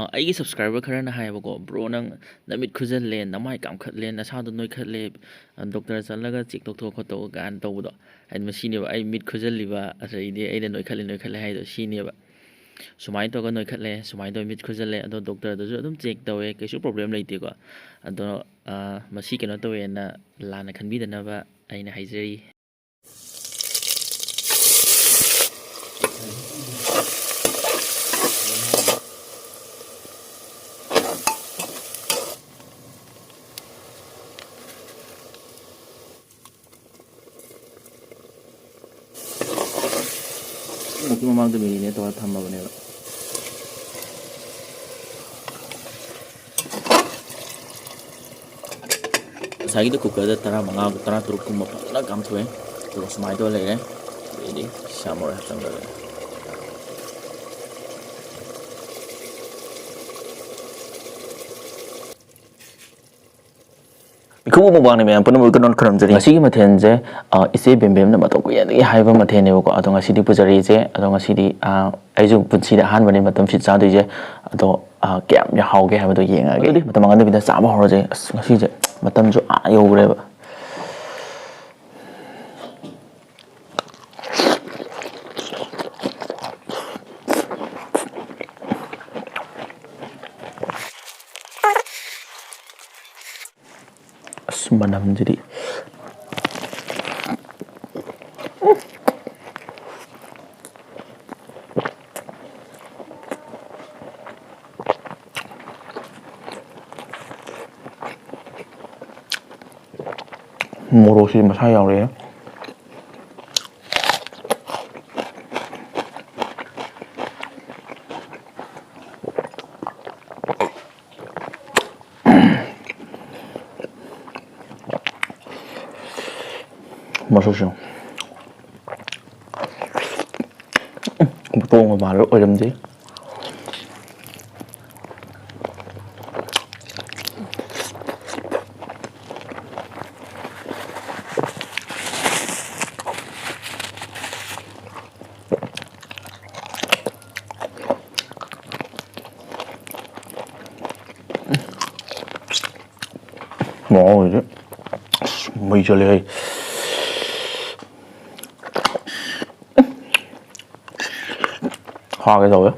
ꯑꯩꯒꯤ ꯁꯞꯁꯀ꯭ꯔꯥꯏꯕꯔ ꯈꯔꯅ ꯍꯥꯏꯌꯦꯕꯀꯣ, ꯕ꯭ꯔꯣ ꯅꯪ ꯅꯃꯤꯠ ꯈꯨꯖꯜꯂꯦ, ꯅꯃꯥꯏ ꯀꯥꯝꯈꯠꯂꯦ, ꯅꯁꯥꯗꯣ ꯅꯣꯏꯈꯠꯂꯦ, ꯗꯣꯛꯇꯔ ꯆꯠꯂꯒ ꯆꯦꯛ ꯇꯧꯊꯣꯛ ꯈꯣꯠꯇꯧ ꯀꯥꯏꯅ ꯇꯧꯕꯗꯣ, ꯍꯥꯏꯗꯤ ꯃꯁꯤꯅꯦꯕ ꯑꯩ ꯃꯤꯠ ꯈꯨꯖꯜꯂꯤꯕ ꯑꯗꯩꯗꯤ ꯑꯩꯅ ꯅꯣꯏꯈꯠꯂꯦ ꯍꯥꯏꯗꯣ ꯁꯤꯅꯦꯕ. ꯁꯨꯃꯥꯏꯅ ꯇꯧꯔꯒ ꯅꯣꯏꯈꯠꯂꯦ, ꯁꯨꯃꯥꯏꯅ ꯇꯧꯔꯒ ꯃꯤꯠ ꯈꯨꯖꯜꯂꯦ, ꯑꯗꯣ ꯗꯣꯛꯇꯔꯗꯁꯨ ꯑꯗꯨꯝ ꯆꯦꯛ ꯇꯧꯋꯦ, ꯀꯩꯁꯨ ꯄ꯭ꯔꯣꯕ꯭ꯂꯦꯝ ꯂꯩꯇꯦꯀꯣ. ꯑꯗꯣ ꯃꯁꯤ ꯀꯩꯅꯣ ꯇꯧꯋꯦꯅ ꯂꯥꯟꯅ ꯈꯟꯕꯤꯗꯅꯕ ꯑꯩꯅ ꯍꯥꯏꯖꯔꯤ. ꯃꯃꯥꯡꯗ ꯃꯦꯔꯤꯅꯦꯠ ꯇꯧꯔ ꯊꯝꯃꯕꯅꯦꯕ. ꯉꯁꯥꯏꯒꯤꯗꯣ ꯀꯨꯀꯔꯗ 15-16ꯀꯨꯝꯕ ꯐꯖꯅ ꯀꯥꯝꯊꯣꯛꯑꯦ, ꯑꯗꯨꯒ ꯁꯨꯃꯥꯏꯅ ꯇꯧꯔ ꯂꯩꯔꯦ. ꯑꯗꯩꯗꯤ ꯁꯥ ꯃꯔꯣꯏ ꯍꯥꯞꯆꯟꯈ꯭ꯔꯒ ꯏꯈꯨꯕ ꯃꯨꯛꯕꯥꯡꯅꯤ ꯃꯌꯥꯝ ꯄꯨꯝꯅꯃꯛ ꯀꯩꯅꯣ ꯈꯨꯔꯨꯝꯖꯔꯤ. ꯉꯁꯤꯒꯤ ꯃꯊꯦꯜꯁꯦ ꯏꯆꯦ ꯕꯦꯝꯕꯦꯝꯅ ꯃꯇꯧ ꯀꯨꯏꯅꯗꯒꯤ ꯍꯥꯏꯕ ꯃꯊꯦꯜꯅꯦꯕꯀꯣ. ꯑꯗꯣ ꯉꯁꯤꯗꯤ ꯄꯨꯖꯔꯛꯏꯁꯦ. ꯑꯗꯣ ꯉꯁꯤꯗꯤ ꯑꯩꯁꯨ ꯄꯨꯟꯁꯤꯗ ꯑꯍꯥꯟꯕꯅꯤ ꯃꯇꯝꯁꯤ ꯆꯥꯗꯣꯏꯁꯦ. ꯑꯗꯣ ꯀꯌꯥꯝ ꯍꯥꯎꯒꯦ ꯍꯥꯏꯕꯗꯣ ꯌꯦꯡꯉꯒꯦ. ꯑꯗꯨꯗꯤ ꯃꯇꯝ ꯃꯥꯡꯍꯟꯗꯕꯤꯗ ꯆꯥꯕ ꯍꯧꯔꯁꯦ. ꯑꯁ ꯉꯁꯤꯁꯦ ꯃꯇꯝꯁꯨ ꯌꯧꯈ꯭ꯔꯦꯕ. ꯑꯁ ꯃꯅꯝꯁꯤꯗꯤ ꯃꯣꯔꯣꯛꯁꯤ ꯃꯁꯥ ꯌꯥꯎꯔꯛꯑꯦ. ꯃꯁꯛꯁꯨ ꯇꯣꯡꯕ ꯃꯥꯜꯂ ꯑꯣꯏꯔꯝꯗꯦ. ꯃꯍꯥꯎꯁꯤꯗꯤ ꯃꯩ ꯆꯠꯂꯦ ꯍꯩ. ꯍꯥꯒꯦ ꯇꯧꯋꯦ.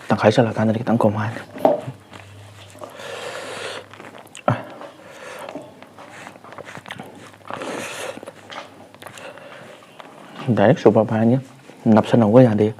ꯇꯪꯈꯥꯏ ꯆꯠꯂꯀꯥꯟꯗꯗꯤ ꯈꯤꯇꯪ ꯀꯣꯝꯍꯜꯂꯦ. ꯗꯥꯏꯔꯦꯛ ꯁꯨꯄꯔ ꯐꯥꯏꯟꯅꯤ, ꯅꯞꯁꯟꯅꯧꯕ ꯌꯥꯗꯦ.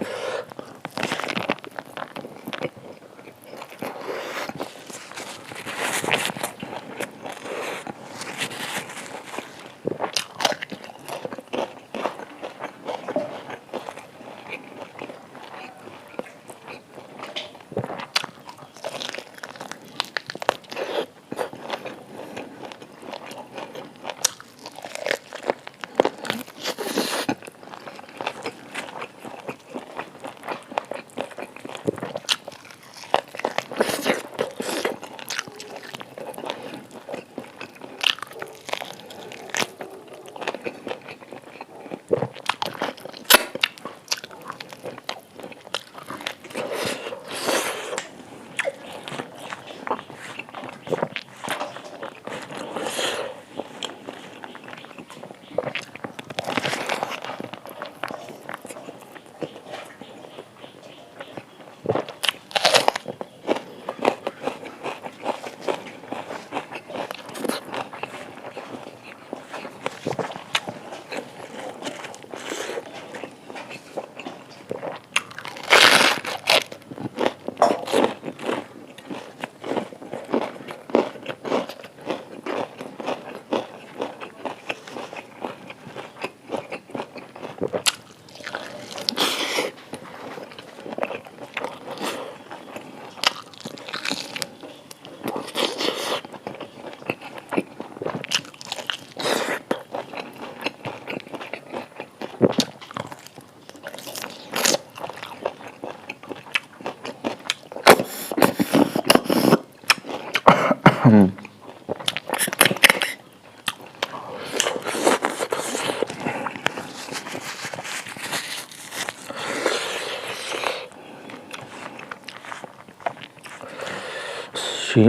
ꯁꯤ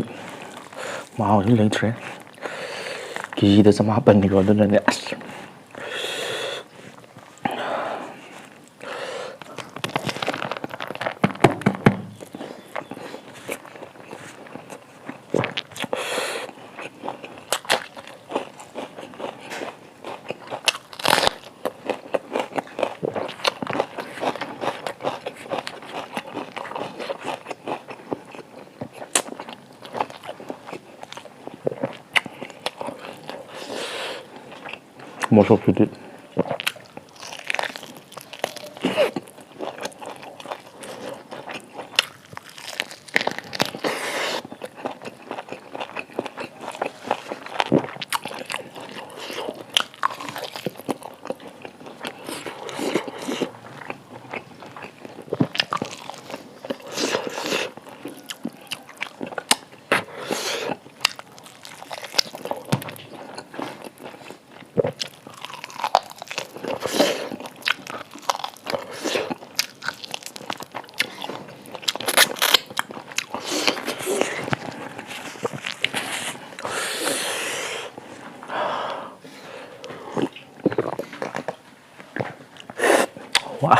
ꯃꯍꯥꯎꯁꯤ ꯂꯩꯇ꯭ꯔꯦ ꯀꯦꯖꯤꯗ 1,500ꯅꯤꯀꯣ ꯑꯗꯨꯅꯅꯦ ꯑꯁ ꯃꯣꯔꯣꯛꯇꯨꯗꯤ 와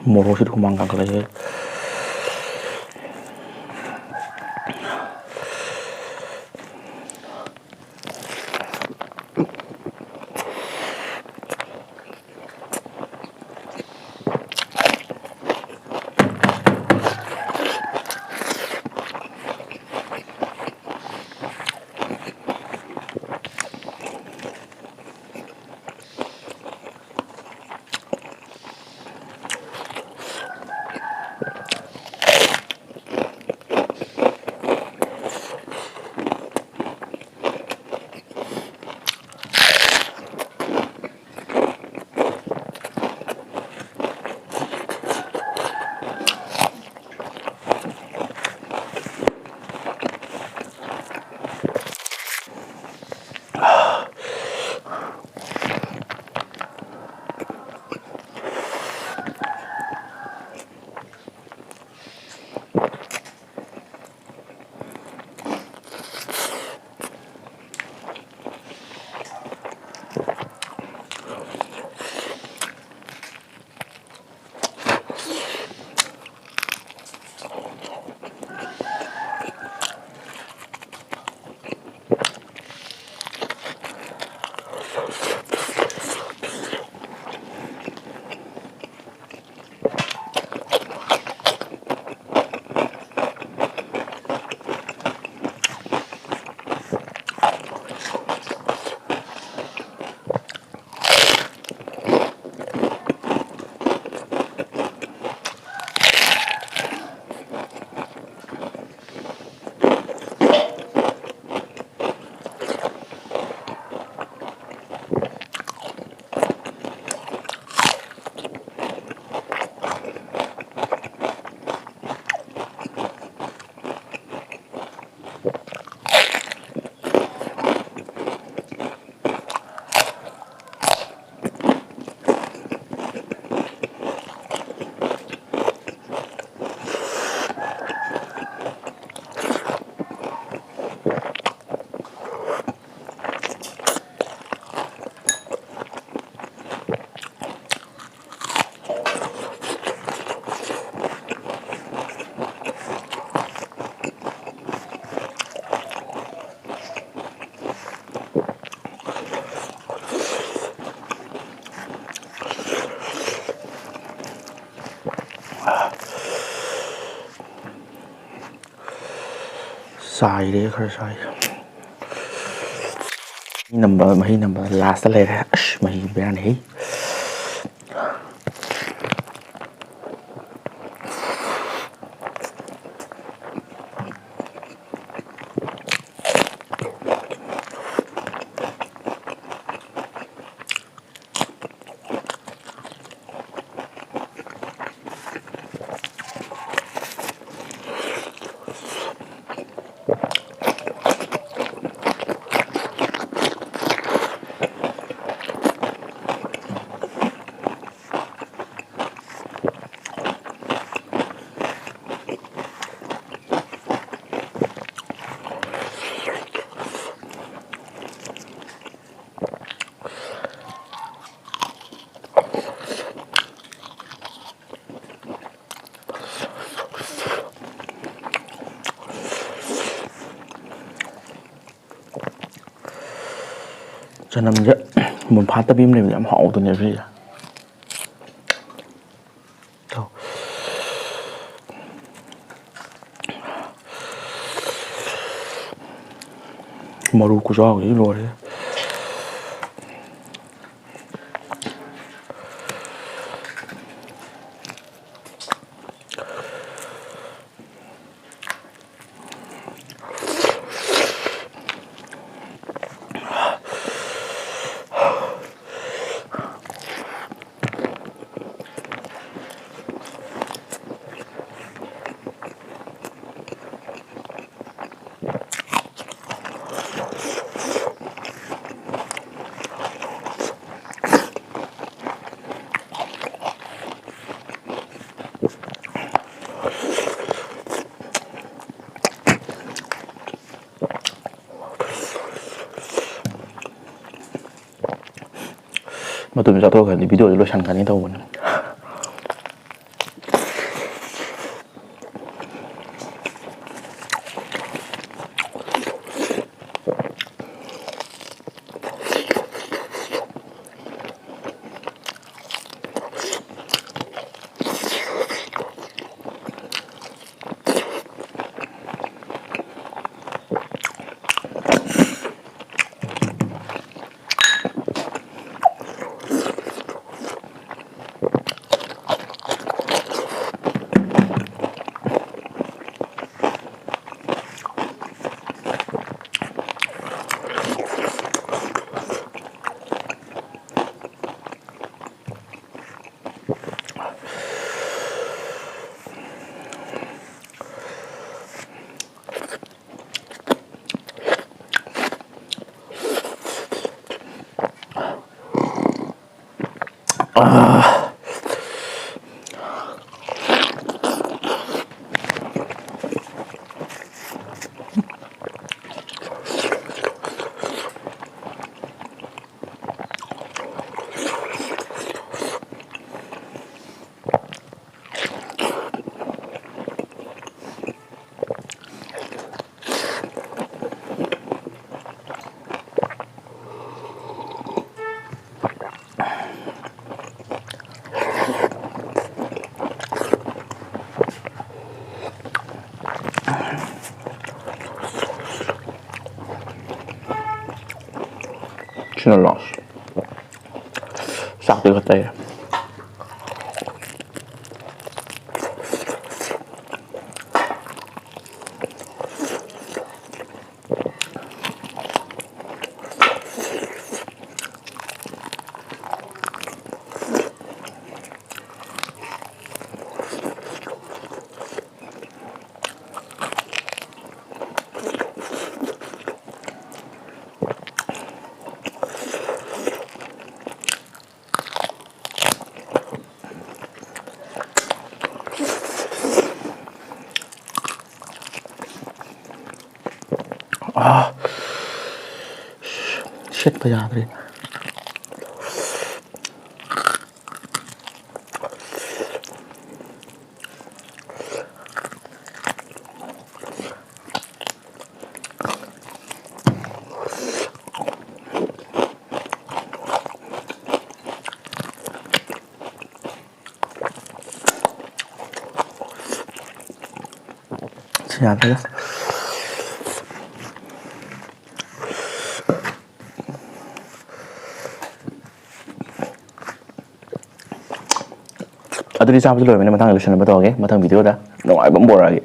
모로시도 도망간 거래. ꯆꯥꯏꯔꯦ ꯈꯔ ꯆꯥꯏ ꯅꯝꯕ ꯃꯍꯤ ꯅꯝꯕ ꯂꯥꯁꯇ ꯂꯩꯔꯦ ꯑꯁ ꯃꯍꯤ ꯕꯦꯔꯥꯅꯤ ꯆꯅꯝꯁꯦ ꯃꯨꯟꯐꯥꯠꯇꯕꯤ ꯑꯃ ꯂꯩꯕꯅꯦ ꯌꯥꯝ ꯍꯥꯎꯗꯅꯦ ꯁꯤꯁꯦ ꯃꯔꯨ ꯈꯨꯆꯥꯎꯁꯤ ꯂꯣꯏꯔꯦ ꯃꯇꯨꯝ ꯆꯥꯊꯣꯛꯈ꯭ꯔꯗꯤ ꯚꯤꯗꯤꯑꯣꯁꯦ ꯂꯣꯏꯁꯟꯈ꯭ꯔꯅꯤ ꯇꯧꯕꯅꯤ Sino los sakti kata ya shit pa yaad rin yaad rin ꯑꯗꯨꯗꯤ ꯆꯥꯕꯁꯨ ꯂꯣꯏꯔꯕꯅꯤꯅ ꯃꯊꯪꯗ ꯂꯣꯏꯁꯤꯟꯅꯕ ꯇꯧꯔꯒꯦ ꯃꯊꯪ ꯚꯤꯗꯤꯑꯣꯗ ꯅꯨꯡꯉꯥꯏꯕ ꯑꯃ ꯄꯨꯔꯛꯑꯒꯦ